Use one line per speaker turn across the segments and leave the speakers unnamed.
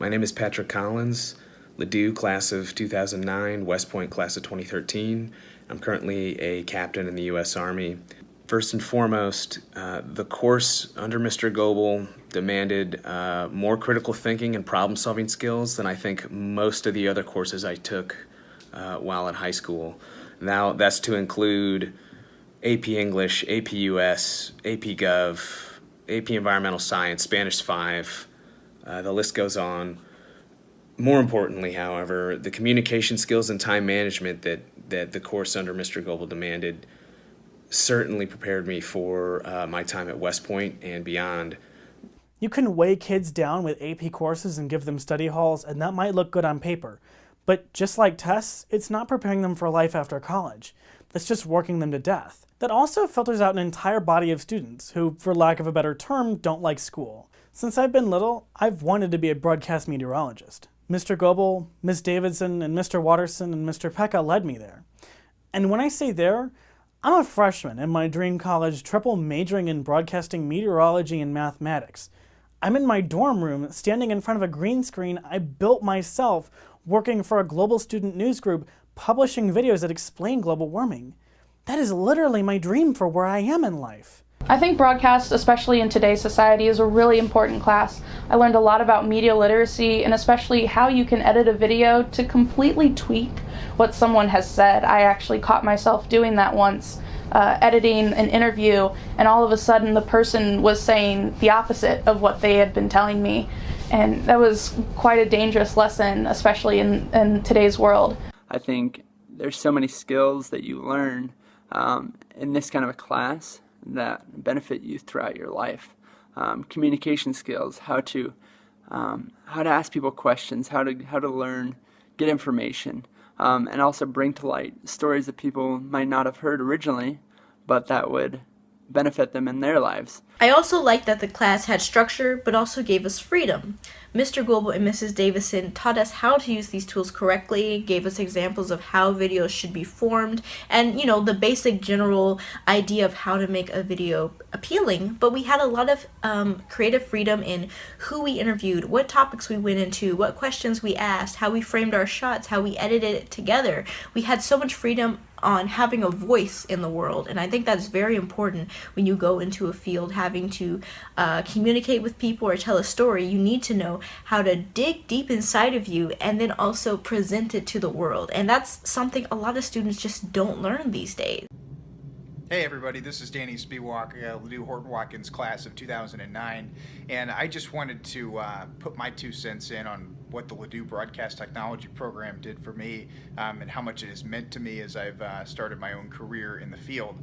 My name is Patrick Collins, Ladue class of 2009, West Point class of 2013. I'm currently a captain in the U.S. Army. First and foremost, the course under Mr. Goebel demanded more critical thinking and problem-solving skills than I think most of the other courses I took while in high school. Now, that's to include AP English, AP US, AP Gov, AP Environmental Science, Spanish 5, the list goes on. More importantly, however, the communication skills and time management that the course under Mr. Goebel demanded certainly prepared me for my time at West Point and beyond.
You can weigh kids down with AP courses and give them study halls, and that might look good on paper. But just like tests, it's not preparing them for life after college. It's just working them to death. That also filters out an entire body of students who, for lack of a better term, don't like school. Since I've been little, I've wanted to be a broadcast meteorologist. Mr. Goebel, Ms. Davidson, and Mr. Watterson and Mr. Pekka led me there. And when I say there, I'm a freshman in my dream college triple majoring in broadcasting meteorology and mathematics. I'm in my dorm room standing in front of a green screen I built myself, working for a global student news group, publishing videos that explain global warming. That is literally my dream for where I am in life.
I think broadcast, especially in today's society, is a really important class. I learned a lot about media literacy and especially how you can edit a video to completely tweak what someone has said. I actually caught myself doing that once, editing an interview, and all of a sudden the person was saying the opposite of what they had been telling me. And that was quite a dangerous lesson, especially in today's world.
I think there's so many skills that you learn in this kind of a class that benefit you throughout your life. Communication skills, how to ask people questions, how to learn, get information, and also bring to light stories that people might not have heard originally, but that would benefit them in their lives.
I also liked that the class had structure, but also gave us freedom. Mr. Goebel and Mrs. Davison taught us how to use these tools correctly, gave us examples of how videos should be formed, and, the basic general idea of how to make a video appealing. But we had a lot of creative freedom in who we interviewed, what topics we went into, what questions we asked, how we framed our shots, how we edited it together. We had so much freedom on having a voice in the world, and I think that's very important when you go into a field having to communicate with people or tell a story. You need to know how to dig deep inside of you and then also present it to the world, and that's something a lot of students just don't learn these days.
Hey everybody, this is Danny Spiewak, Ladue Horton-Watkins class of 2009, and I just wanted to put my 2 cents in on what the Ladue Broadcast Technology program did for me and how much it has meant to me as I've started my own career in the field.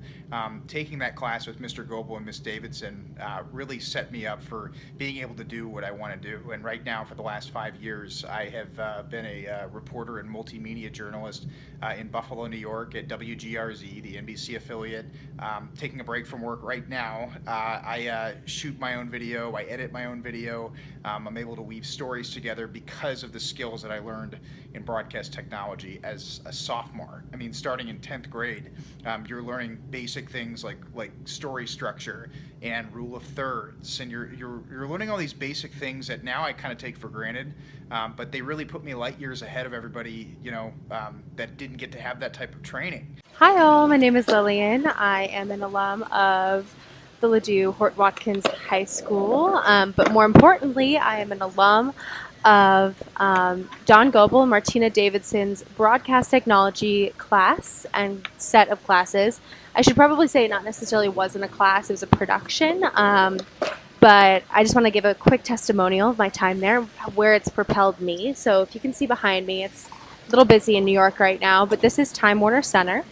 Taking that class with Mr. Goebel and Ms. Davidson really set me up for being able to do what I want to do, and right now for the last 5 years I have been a reporter and multimedia journalist in Buffalo, New York at WGRZ, the NBC affiliate. Taking a break from work right now. I shoot my own video, I edit my own video. I'm able to weave stories together because of the skills that I learned in broadcast technology as a sophomore. I mean, starting in 10th grade, you're learning basic things like story structure and rule of thirds, and you're learning all these basic things that now I kind of take for granted, but they really put me light years ahead of everybody, that didn't get to have that type of training.
Hi all, my name is Lillian. I am an alum of the Ladue Horton-Watkins High School, but more importantly, I am an alum of Don Goebel and Martina Davidson's Broadcast Technology class and set of classes. I should probably say it not necessarily wasn't a class, it was a production, but I just want to give a quick testimonial of my time there, where it's propelled me. So if you can see behind me, it's a little busy in New York right now, but this is Time Warner Center.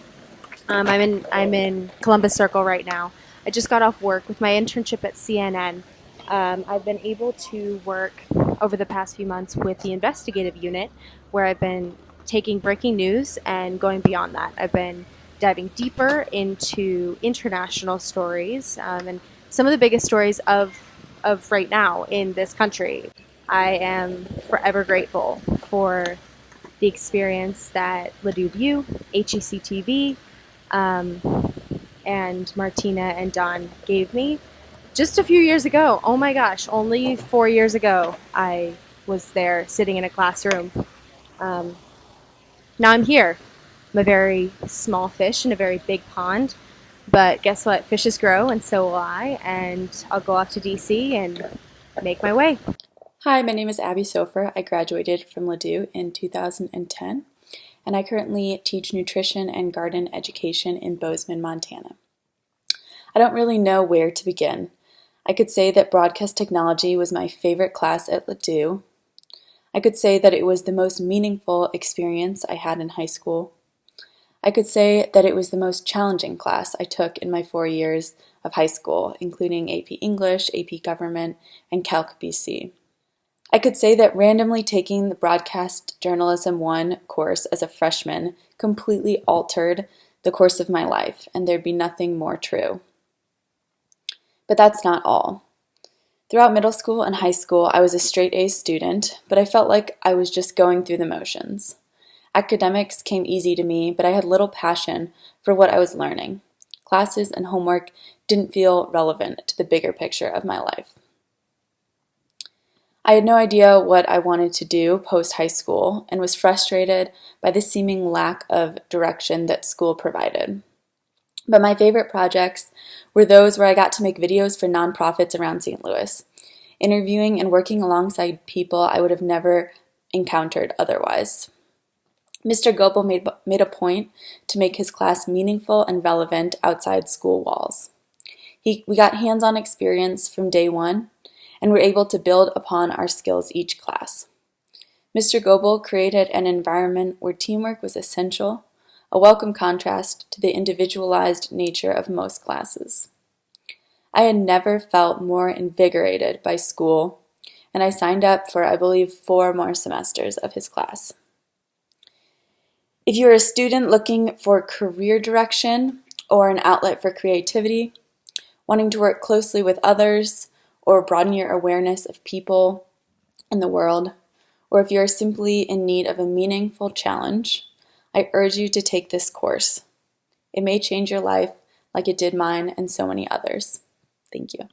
I'm in Columbus Circle right now. I just got off work with my internship at CNN. I've been able to work over the past few months with the investigative unit, where I've been taking breaking news and going beyond that. I've been diving deeper into international stories and some of the biggest stories of right now in this country. I am forever grateful for the experience that Ladue View, HEC TV, and Martina and Don gave me just a few years ago. Oh my gosh, only 4 years ago I was there sitting in a classroom. Now I'm here. I'm a very small fish in a very big pond. But guess what? Fishes grow, and so will I. And I'll go off to DC and make my way.
Hi, my name is Abby Sofer. I graduated from Ladue in 2010, and I currently teach nutrition and garden education in Bozeman, Montana. I don't really know where to begin. I could say that broadcast technology was my favorite class at Ladue. I could say that it was the most meaningful experience I had in high school. I could say that it was the most challenging class I took in my 4 years of high school, including AP English, AP Government, and Calc BC. I could say that randomly taking the Broadcast Journalism 1 course as a freshman completely altered the course of my life, and there'd be nothing more true. But that's not all. Throughout middle school and high school, I was a straight A student, but I felt like I was just going through the motions. Academics came easy to me, but I had little passion for what I was learning. Classes and homework didn't feel relevant to the bigger picture of my life. I had no idea what I wanted to do post-high school and was frustrated by the seeming lack of direction that school provided. But my favorite projects were those where I got to make videos for nonprofits around St. Louis, interviewing and working alongside people I would have never encountered otherwise. Mr. Goebel made a point to make his class meaningful and relevant outside school walls. We got hands-on experience from day one, and were able to build upon our skills each class. Mr. Goebel created an environment where teamwork was essential, a welcome contrast to the individualized nature of most classes. I had never felt more invigorated by school, and I signed up for, I believe, 4 more semesters of his class. If you're a student looking for career direction or an outlet for creativity, wanting to work closely with others, or broaden your awareness of people in the world, or if you're simply in need of a meaningful challenge, I urge you to take this course. It may change your life like it did mine and so many others. Thank you.